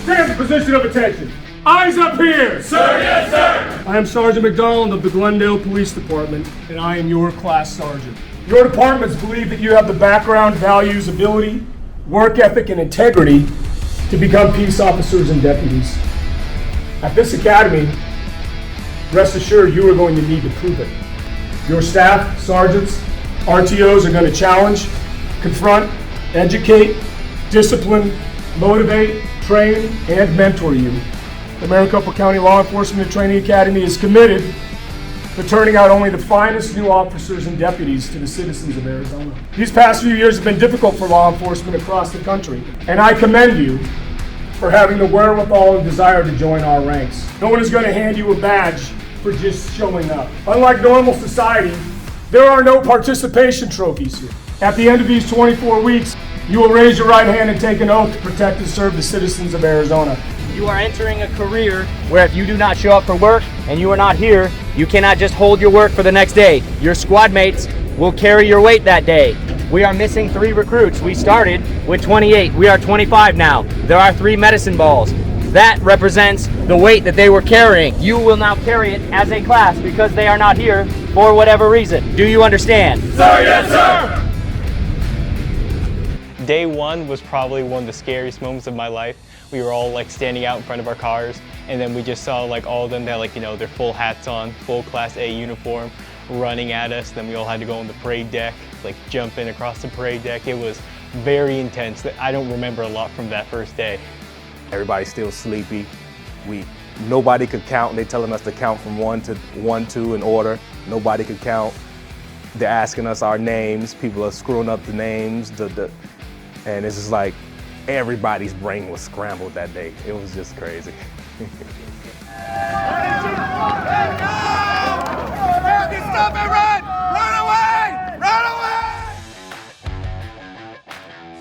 Stand in position of attention. Eyes up here! Sir, yes, sir! I am Sergeant McDonald of the Glendale Police Department, and I am your class sergeant. Your departments believe that you have the background, values, ability, work ethic, and integrity to become peace officers and deputies. At this academy, rest assured you are going to need to prove it. Your staff, sergeants, RTOs are going to challenge, confront, educate, discipline, motivate, train, and mentor you. The Maricopa County Law Enforcement and Training Academy is committed to turning out only the finest new officers and deputies to the citizens of Arizona. These past few years have been difficult for law enforcement across the country, and I commend you for having the wherewithal and desire to join our ranks. No one is going to hand you a badge for just showing up. Unlike normal society, there are no participation trophies here. At the end of these 24 weeks, you will raise your right hand and take an oath to protect and serve the citizens of Arizona. You are entering a career where if you do not show up for work and you are not here, you cannot just hold your work for the next day. Your squad mates will carry your weight that day. We are missing 3 recruits. We started with 28. We are 25 now. There are 3 medicine balls. That represents the weight that they were carrying. You will now carry it as a class because they are not here for whatever reason. Do you understand? Sir, yes, sir! Day 1 was probably one of the scariest moments of my life. We were all like standing out in front of our cars, and then we just saw like all of them that their full hats on, full Class A uniform, running at us. Then we all had to go on the parade deck, like jumping across the parade deck. It was very intense. I don't remember a lot from that first day. Everybody's still sleepy. Nobody could count. They're telling us to count from 1 to 1, 2 in order. Nobody could count. They're asking us our names. People are screwing up the names. And it's just like everybody's brain was scrambled that day. It was just crazy. Stop and run! Run away! Run away!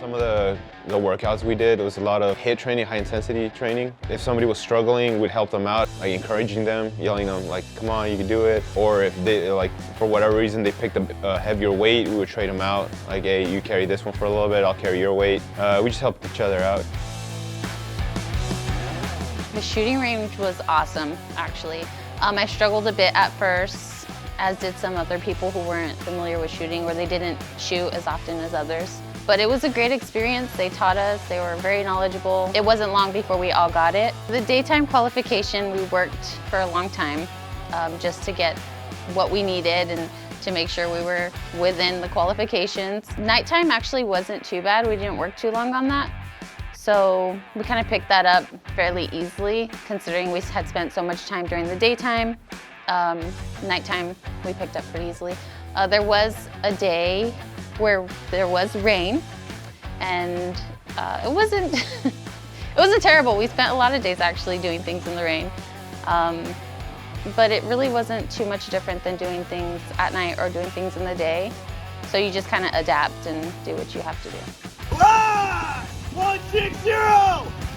Some of the workouts we did, it was a lot of HIIT training, high intensity training. If somebody was struggling, we'd help them out, like encouraging them, yelling them like, come on, you can do it. Or if they, for whatever reason, they picked a heavier weight, we would trade them out. Like, hey, you carry this one for a little bit, I'll carry your weight. We just helped each other out. The shooting range was awesome, actually. I struggled a bit at first, as did some other people who weren't familiar with shooting, or they didn't shoot as often as others. But it was a great experience. They taught us, they were very knowledgeable. It wasn't long before we all got it. The daytime qualification, we worked for a long time just to get what we needed and to make sure we were within the qualifications. Nighttime actually wasn't too bad. We didn't work too long on that. So we kind of picked that up fairly easily, considering we had spent so much time during the daytime. Nighttime, we picked up pretty easily. There was a day where there was rain, and it wasn't it wasn't terrible. We spent a lot of days actually doing things in the rain, but it really wasn't too much different than doing things at night or doing things in the day. So you just kind of adapt and do what you have to do. 160!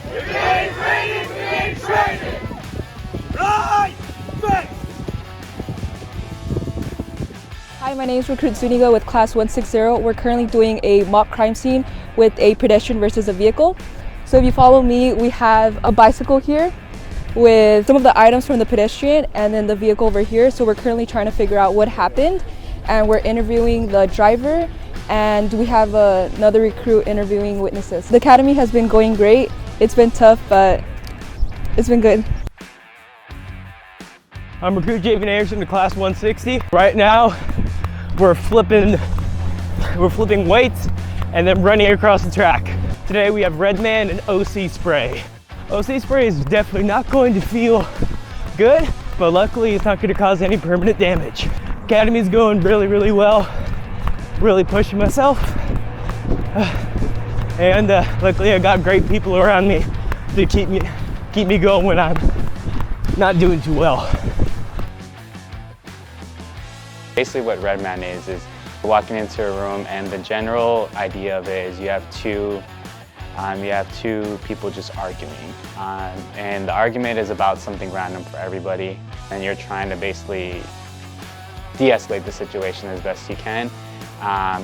Brigade training! Brigade training! Right! Fix! Hi, my name is Recruit Zuniga with Class 160. We're currently doing a mock crime scene with a pedestrian versus a vehicle. So if you follow me, we have a bicycle here with some of the items from the pedestrian and then the vehicle over here. So we're currently trying to figure out what happened, and we're interviewing the driver, and we have another recruit interviewing witnesses. The academy has been going great. It's been tough, but it's been good. I'm Recruit Javen Anderson to Class 160. Right now, we're flipping weights and then running across the track. Today we have Redman and OC spray. OC spray is definitely not going to feel good, but luckily it's not going to cause any permanent damage. Academy's going really, really well. Really pushing myself. And luckily I got great people around me to keep me going when I'm not doing too well. Basically what Redman is walking into a room, and the general idea of it is you have two people just arguing. And the argument is about something random for everybody, and you're trying to basically de-escalate the situation as best you can.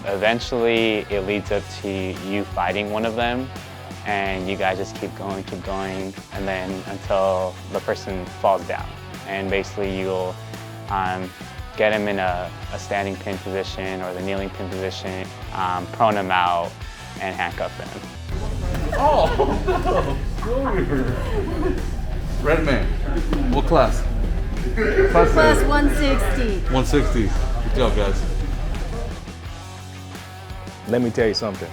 Eventually it leads up to you fighting one of them, and you guys just keep going, and then until the person falls down. And basically you'll get him in a standing pin position or the kneeling pin position, prone him out, and handcuff him. Redman, what class? Class 160. 160. Good job, guys. Let me tell you something.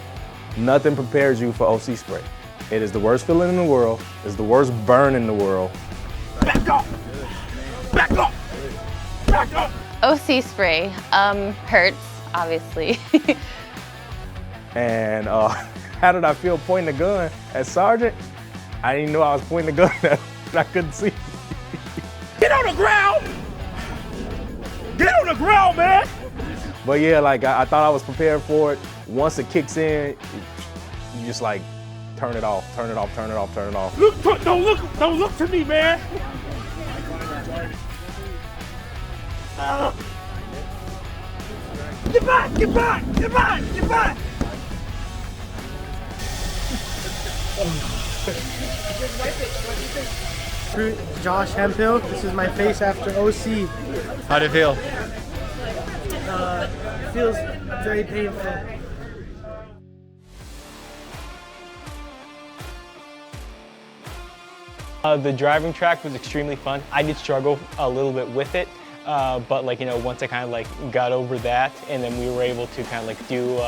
Nothing prepares you for OC spray. It is the worst feeling in the world. It's the worst burn in the world. Back up! Back up! Back up! OC spray hurts, obviously. And how did I feel pointing the gun at Sergeant? I didn't know I was pointing the gun at I couldn't see. Get on the ground! Get on the ground, man! But yeah, like I thought I was prepared for it. Once it kicks in, you just like turn it off, turn it off, turn it off, turn it off. Don't look to me, man! Get back! Get back! Get back! Get back! Recruit Josh Hemphill. This is my face after OC. How'd it feel? Feels very painful. The driving track was extremely fun. I did struggle a little bit with it, but like, you know, once I kind of like got over that, and then we were able to kind of like do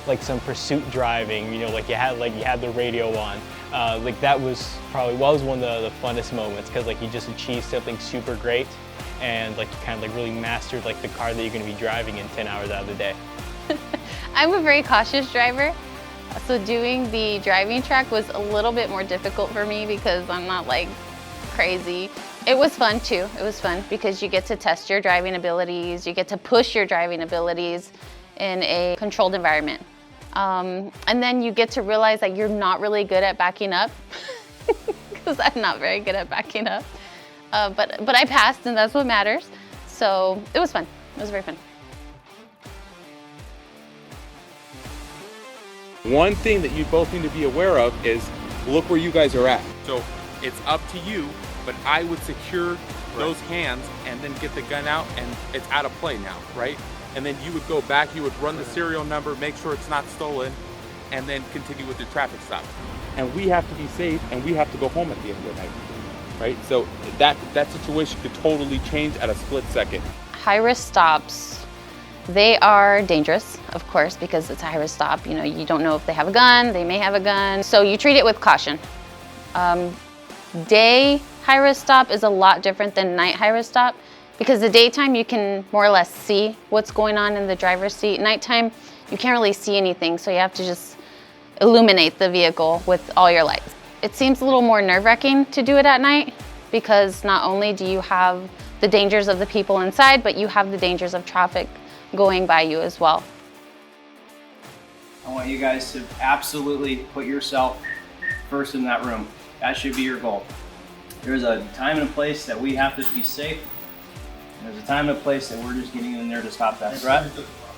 like some pursuit driving, you know, like you had the radio on. Like that was probably one of the funnest moments, because like you just achieved something super great, and like you kind of like really mastered like the car that you're going to be driving in 10 hours out of the day. I'm a very cautious driver, so doing the driving track was a little bit more difficult for me because I'm not like crazy. It was fun too. It was fun because you get to test your driving abilities, you get to push your driving abilities in a controlled environment. And then you get to realize that you're not really good at backing up, because I'm not very good at backing up. But I passed, and that's what matters. So it was fun. It was very fun. One thing that you both need to be aware of is look where you guys are at. So it's up to you, but I would secure those hands and then get the gun out, and it's out of play now, right? And then you would go back, you would run the serial number, make sure it's not stolen, and then continue with the traffic stop. And we have to be safe, and we have to go home at the end of the night, right? So that situation could totally change at a split second. High-risk stops, they are dangerous, of course, because it's a high-risk stop. You know, you don't know if they have a gun, they may have a gun, so you treat it with caution. Day high-risk stop is a lot different than night high-risk stop, because the daytime you can more or less see what's going on in the driver's seat. Nighttime, you can't really see anything, so you have to just illuminate the vehicle with all your lights. It seems a little more nerve-wracking to do it at night, because not only do you have the dangers of the people inside, but you have the dangers of traffic going by you as well. I want you guys to absolutely put yourself first in that room. That should be your goal. There's a time and a place that we have to be safe. There's a time and a place that we're just getting in there to stop that threat.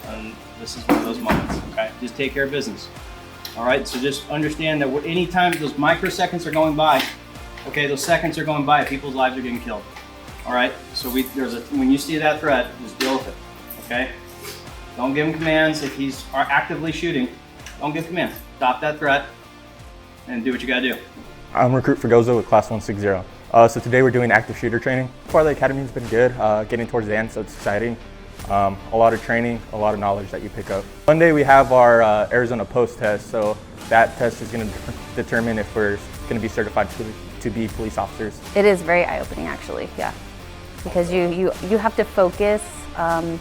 And this is one of those moments, okay? Just take care of business. All right, so just understand that anytime those microseconds are going by, okay, those seconds are going by, people's lives are getting killed. All right, so when you see that threat, just deal with it, okay? Don't give him commands. If he's actively shooting, don't give commands. Stop that threat and do what you gotta do. I'm Recruit Fregoso with Class 160. So today we're doing active shooter training. So far the academy's been good, getting towards the end, so it's exciting. A lot of training, a lot of knowledge that you pick up. Monday we have our Arizona Post test, so that test is going to determine if we're going to be certified to be police officers. It is very eye-opening, actually, yeah. Because you have to focus,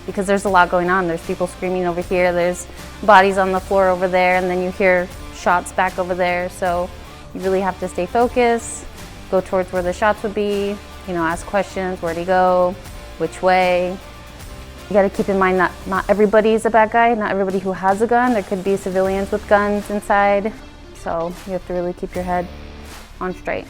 because there's a lot going on. There's people screaming over here, there's bodies on the floor over there, and then you hear shots back over there. So you really have to stay focused, go towards where the shots would be, you know, ask questions, where'd he go, which way. You gotta keep in mind that not everybody is a bad guy, not everybody who has a gun. There could be civilians with guns inside. So you have to really keep your head on straight.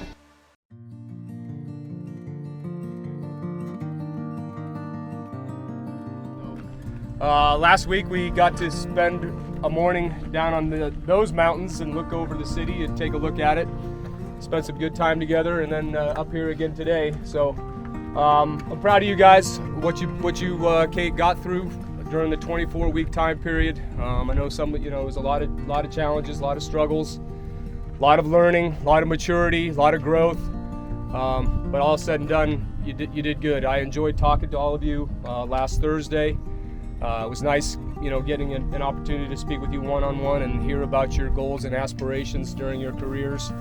Last week we got to spend a morning down on those mountains and look over the city and take a look at it. Spent some good time together, and then up here again today. So I'm proud of you guys, what you got through during the 24-week time period. I know it was a lot of challenges, a lot of struggles, a lot of learning, a lot of maturity, a lot of growth. But all said and done, you did good. I enjoyed talking to all of you last Thursday. It was nice, getting an opportunity to speak with you one-on-one and hear about your goals and aspirations during your careers.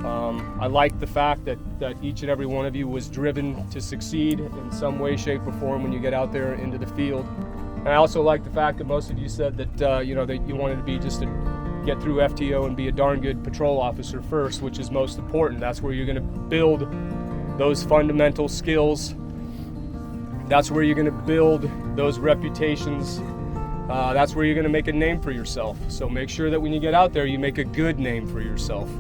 I like the fact that each and every one of you was driven to succeed in some way, shape, or form when you get out there into the field. And I also like the fact that most of you said that that you wanted to be just to get through FTO and be a darn good patrol officer first, which is most important. That's where you're going to build those fundamental skills. That's where you're going to build those reputations. That's where you're going to make a name for yourself. So make sure that when you get out there, you make a good name for yourself.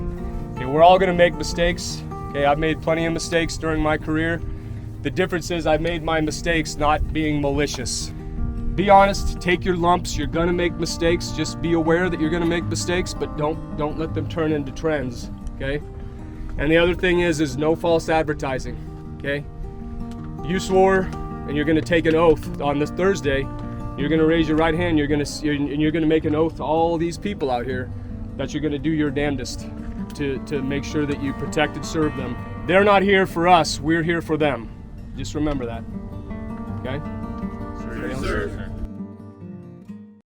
Okay, we're all going to make mistakes. Okay, I've made plenty of mistakes during my career. The difference is I've made my mistakes not being malicious. Be honest, take your lumps. You're going to make mistakes. Just be aware that you're going to make mistakes, but don't let them turn into trends. Okay? And the other thing is no false advertising. Okay? You swore, and you're going to take an oath on this Thursday. You're going to raise your right hand. You're going to make an oath to all these people out here that you're going to do your damnedest to make sure that you protect and serve them. They're not here for us. We're here for them. Just remember that. Okay? Sir.